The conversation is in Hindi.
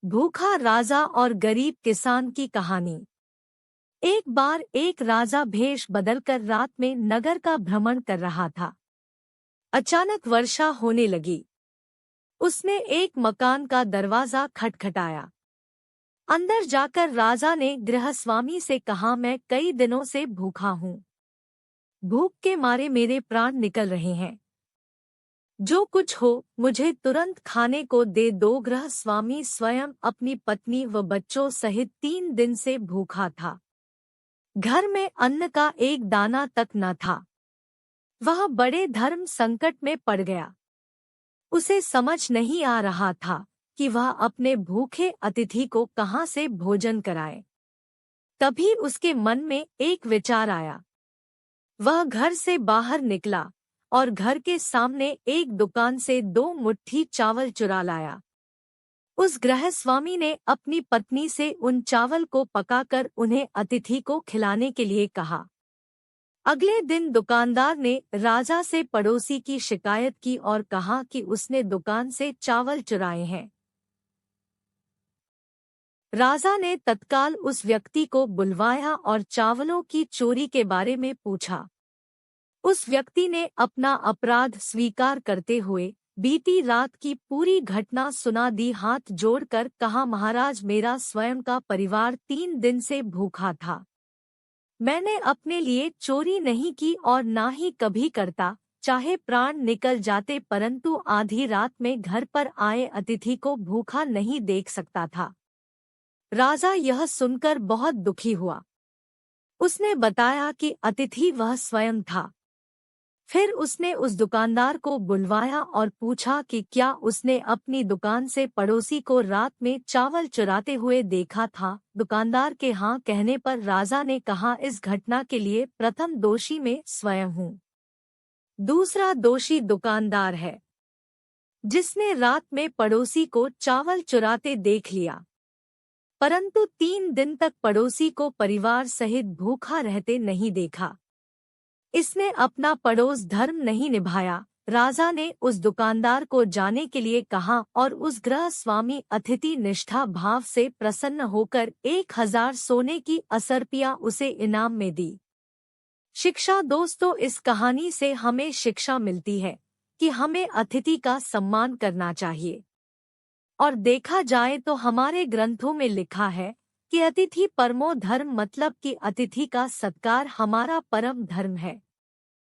भूखा राजा और गरीब किसान की कहानी। एक बार एक राजा भेष बदलकर रात में नगर का भ्रमण कर रहा था। अचानक वर्षा होने लगी। उसने एक मकान का दरवाजा खटखटाया। अंदर जाकर राजा ने गृहस्वामी से कहा, मैं कई दिनों से भूखा हूँ। भूख के मारे मेरे प्राण निकल रहे हैं। जो कुछ हो मुझे तुरंत खाने को दे दो। गृहस्वामी स्वयं अपनी पत्नी व बच्चों सहित 3 दिन से भूखा था। घर में अन्न का एक दाना तक न था। वह बड़े धर्म संकट में पड़ गया। उसे समझ नहीं आ रहा था कि वह अपने भूखे अतिथि को कहाँ से भोजन कराए। तभी उसके मन में एक विचार आया। वह घर से बाहर निकला और घर के सामने एक दुकान से 2 मुट्ठी चावल चुरा लाया। उस गृहस्वामी ने अपनी पत्नी से उन चावल को पकाकर उन्हें अतिथि को खिलाने के लिए कहा। अगले दिन दुकानदार ने राजा से पड़ोसी की शिकायत की और कहा कि उसने दुकान से चावल चुराए हैं। राजा ने तत्काल उस व्यक्ति को बुलवाया और चावलों की चोरी के बारे में पूछा। उस व्यक्ति ने अपना अपराध स्वीकार करते हुए बीती रात की पूरी घटना सुना दी। हाथ जोड़कर कहा, महाराज, मेरा स्वयं का परिवार 3 दिन से भूखा था। मैंने अपने लिए चोरी नहीं की और ना ही कभी करता, चाहे प्राण निकल जाते, परंतु आधी रात में घर पर आए अतिथि को भूखा नहीं देख सकता था। राजा यह सुनकर बहुत दुखी हुआ। उसने बताया कि अतिथि वह स्वयं था। फिर उसने उस दुकानदार को बुलवाया और पूछा कि क्या उसने अपनी दुकान से पड़ोसी को रात में चावल चुराते हुए देखा था। दुकानदार के हाँ कहने पर राजा ने कहा, इस घटना के लिए प्रथम दोषी मैं स्वयं हूँ। दूसरा दोषी दुकानदार है, जिसने रात में पड़ोसी को चावल चुराते देख लिया, परंतु 3 दिन तक पड़ोसी को परिवार सहित भूखा रहते नहीं देखा। इसने अपना पड़ोस धर्म नहीं निभाया। राजा ने उस दुकानदार को जाने के लिए कहा और उस गृहस्वामी अतिथि निष्ठा भाव से प्रसन्न होकर 1000 सोने की असरपियां उसे इनाम में दी। शिक्षा। दोस्तों, इस कहानी से हमें शिक्षा मिलती है कि हमें अतिथि का सम्मान करना चाहिए। और देखा जाए तो हमारे ग्रंथों में लिखा है कि अतिथि परमो धर्म, मतलब कि अतिथि का सत्कार हमारा परम धर्म है।